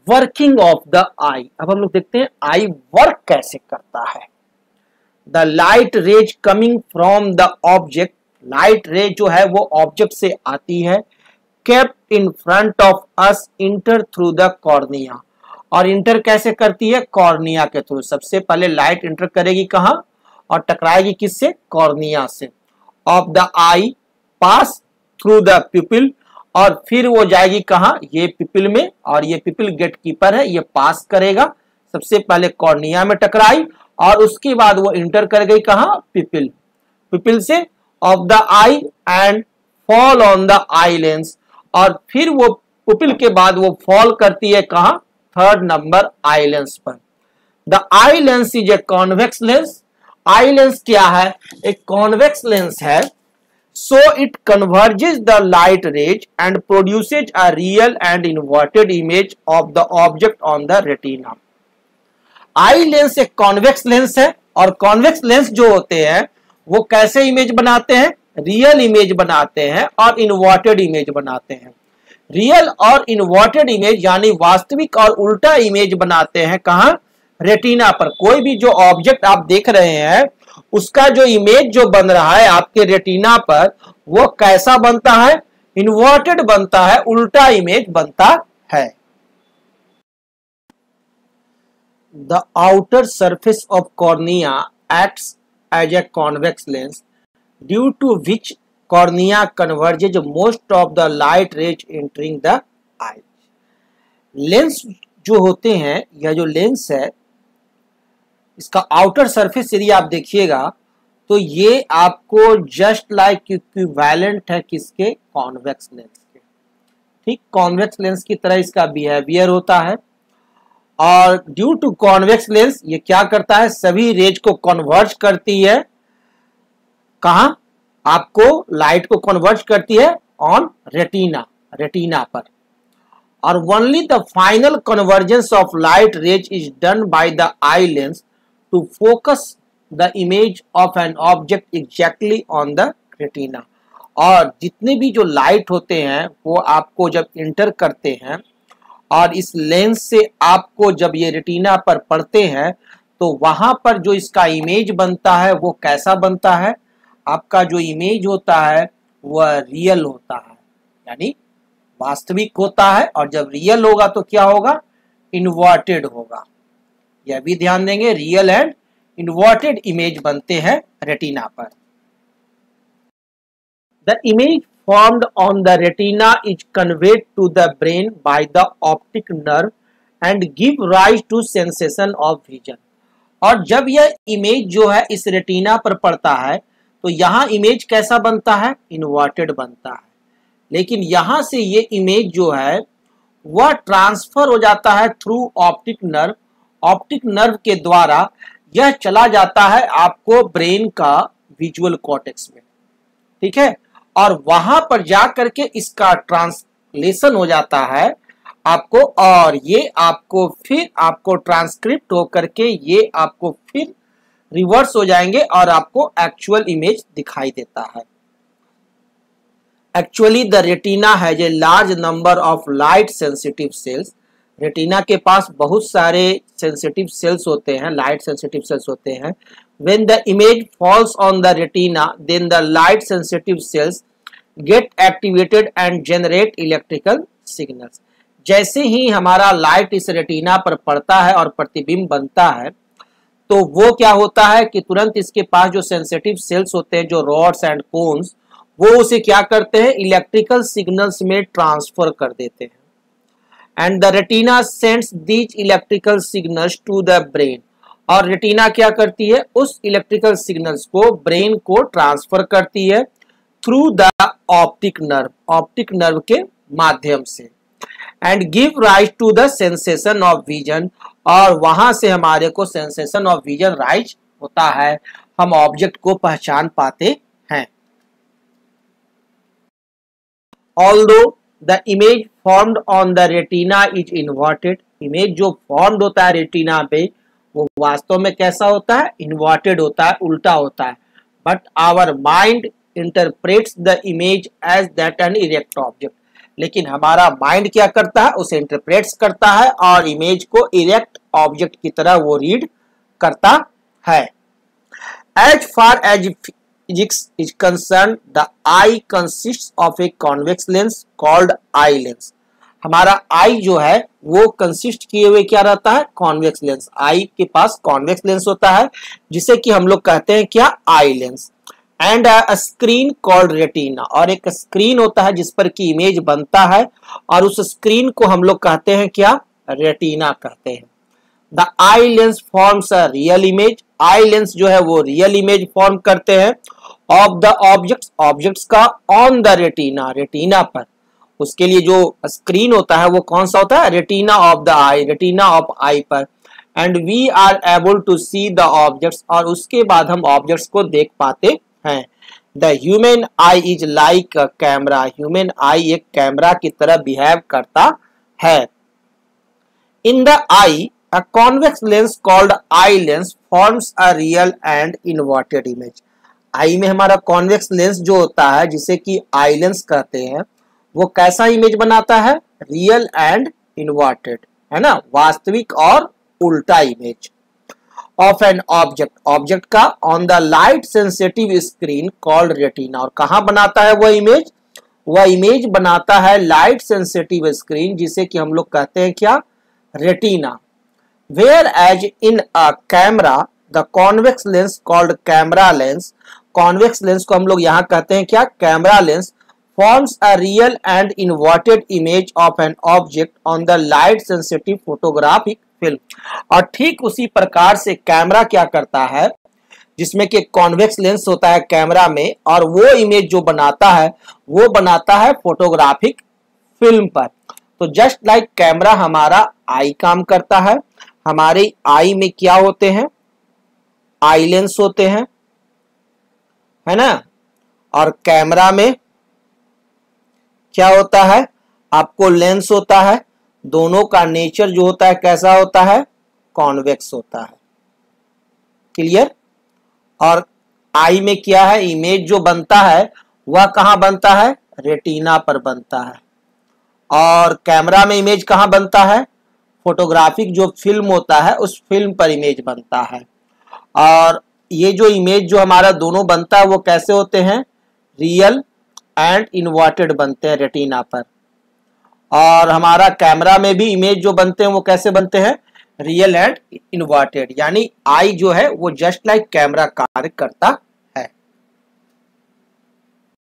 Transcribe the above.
Working of the आई। अब हम लोग देखते हैं आई वर्क कैसे करता है। The light rays coming from the object, light रे जो है वो ऑब्जेक्ट से आती है, kept in front of us inter through the cornea, और इंटर कैसे करती है, कॉर्निया के थ्रू। सबसे पहले लाइट इंटर करेगी कहां और टकराएगी किससे, कॉर्निया से। Of the eye pass through the pupil, और फिर वो जाएगी कहां, ये पिपिल में, और ये पिपिल गेट कीपर है, ये पास करेगा। सबसे पहले कॉर्निया में टकराई और उसके बाद वो इंटर कर गई कहां, पिपिल, पिपिल से of the I and fall on the eye lens, और फिर वो पिपिल के बाद वो फॉल करती है कहां, थर्ड नंबर आई लेंस पर। The eye lens is a convex lens. Eye lens क्या है, एक कॉन्वेक्स लेंस है। So it converges the light rays and produces a real and inverted image of the object on the retina. Eye lens एक convex lens है, और convex lens जो होते हैं वो कैसे इमेज बनाते हैं, रियल इमेज बनाते हैं और इन्वर्टेड इमेज बनाते हैं। रियल और इन्वर्टेड इमेज यानी वास्तविक और उल्टा इमेज बनाते हैं कहां, रेटिना पर। कोई भी जो ऑब्जेक्ट आप देख रहे हैं उसका जो इमेज जो बन रहा है आपके रेटिना पर, वो कैसा बनता है, इन्वर्टेड बनता है, उल्टा इमेज बनता है। The outer surface of cornea acts as a convex lens due to which cornea converges most of the light rays entering the eye. Lens जो होते हैं, यह जो लेंस है इसका आउटर सरफेस यदि आप देखिएगा तो ये आपको जस्ट लाइक इक्विवेलेंट है किसके, कॉन्वेक्स लेंस के। ठीक, कॉन्वेक्स लेंस की तरह इसका बिहेवियर होता है। और ड्यू टू कॉन्वेक्स लेंस ये क्या करता है, सभी रेज को कन्वर्ज करती है कहां, आपको लाइट को कन्वर्ज करती है ऑन रेटिना, रेटिना पर। और only the final convergence of light rays is done by the eye lens to focus the image of an object exactly on the retina। और जितने भी जो लाइट होते हैं वो आपको जब इंटर करते हैं और इस लेंस से आपको जब ये रेटिना पर पड़ते हैं तो वहां पर जो इसका इमेज बनता है वो कैसा बनता है, आपका जो इमेज होता है वह रियल होता है, यानी वास्तविक होता है। और जब रियल होगा तो क्या होगा, इन्वर्टेड होगा। यह भी ध्यान देंगे, रियल एंड इन्वर्टेड इमेज बनते हैं रेटिना पर। The image formed on the retina is conveyed to the brain by the optic nerve and give rise to sensation of vision. और जब यह इमेज जो है इस रेटिना पर पड़ता है तो यहाँ इमेज कैसा बनता है, इन्वर्टेड बनता है। लेकिन यहां से ये इमेज जो है वह ट्रांसफर हो जाता है through optic nerve. Optic nerve के द्वारा यह चला जाता है आपको ब्रेन का विजुअल कॉर्टेक्स में, ठीक है। और वहां पर जाकर के इसका ट्रांसलेशन हो जाता है आपको, और ये आपको फिर आपको ट्रांसक्रिप्ट होकर के ये आपको फिर रिवर्स हो जाएंगे और आपको एक्चुअल इमेज दिखाई देता है। Actually the retina has a large number of light sensitive sales. Retina के पास बहुत सारे सेंसिटिव सेल्स होते हैं, लाइट सेंसिटिव सेल्स होते हैं। When the image falls on the retina, then the light sensitive cells get activated and generate electrical signals। जैसे ही हमारा light इस रेटिना पर पड़ता है और प्रतिबिंब बनता है तो वो क्या होता है कि तुरंत इसके पास जो सेंसिटिव सेल्स होते हैं, जो रॉड्स एंड कोन्स, वो उसे क्या करते हैं, इलेक्ट्रिकल सिग्नल्स में ट्रांसफर कर देते हैं। And the retina sends these electrical signals to the brain. और रेटिना क्या करती है, उस इलेक्ट्रिकल सिग्नल्स को ब्रेन को ट्रांसफर करती है through the optic nerve, optic nerve के माध्यम से। And give rise to the sensation of vision. और वहां से हमारे को सेंसेशन ऑफ विजन राइज होता है, हम ऑब्जेक्ट को पहचान पाते हैं। Although the image formed on the retina is inverted, image जो फॉर्म्ड होता है रेटिना पे वो वास्तव में कैसा होता है, इन्वर्टेड होता है, उल्टा होता है। But our mind interprets the image as that an erect object. लेकिन हमारा माइंड क्या करता है, उसे इंटरप्रेट्स करता है और इमेज को इरेक्ट ऑब्जेक्ट की तरह वो रीड करता है। As far as physics is concern, the eye consists of a convex lens called eye lens. हमारा आई जो है वो कंसिस्ट किए हुए क्या रहता है, कॉन्वेक्स लेंस। आई के पास कॉन्वेक्स लेंस होता है जिसे कि हम लोग कहते हैं क्या, eye lens. And a screen called retina, और एक स्क्रीन होता है जिस पर की इमेज बनता है और उस स्क्रीन को हम लोग कहते हैं क्या, रेटिना कहते हैं। The eye lens forms a real image, I lens जो है वो रियल इमेज फॉर्म करते हैं ऑफ द ऑब्जेक्ट्स, ऑब्जेक्ट्स का ऑन द रेटिना, रेटिना पर। उसके लिए जो स्क्रीन होता है वो कौन सा होता है, retina of the eye, retina of eye पर। And we are able to see the objects, और उसके बाद हम ऑब्जेक्ट्स को देख पाते हैं। The human eye is like a camera, human eye एक कैमरा की तरह बिहेव करता है। In the eye a convex lens called eye lens forms a real and inverted image. Eye में हमारा कॉन्वेक्स लेंस जो होता है जिसे कि आई लेंस कहते हैं, वो कैसा इमेज बनाता है, रियल एंड इन्वर्टेड, है ना, वास्तविक और उल्टा image of an object, object का on the light sensitive screen called retina. और कहां बनाता है वह इमेज, वह इमेज बनाता है लाइट सेंसिटिव स्क्रीन जिसे कि हम लोग कहते हैं क्या, retina. Whereas in a camera the convex lens called camera lens, convex lens को हम लोग यहां कहते हैं क्या, camera lens, forms a real and inverted image of an object on the light sensitive photographic film. और ठीक उसी प्रकार से कैमरा क्या करता है, जिसमें कि कॉन्वेक्स लेंस होता है कैमरा में, और वो इमेज जो बनाता है वो बनाता है फोटोग्राफिक फिल्म पर। तो जस्ट लाइक कैमरा हमारा आई काम करता है, हमारे आई में क्या होते हैं, आई लेंस होते हैं, है ना, और कैमरा में क्या होता है, आपको लेंस होता है। दोनों का नेचर जो होता है कैसा होता है, कॉन्वेक्स होता है। क्लियर। और आई में क्या है, इमेज जो बनता है वह कहां बनता है, रेटिना पर बनता है। और कैमरा में इमेज कहां बनता है, फोटोग्राफिक जो फिल्म होता है उस फिल्म पर इमेज बनता है। और ये जो इमेज जो हमारा दोनों बनता है वो कैसे होते हैं, रियल एंड इन्वर्टेड बनते हैं रेटिना पर। और हमारा कैमरा में भी इमेज जो बनते हैं वो कैसे बनते हैं, रियल एंड इन्वर्टेड। यानी आई जो है वो जस्ट लाइक कैमरा कार्य करता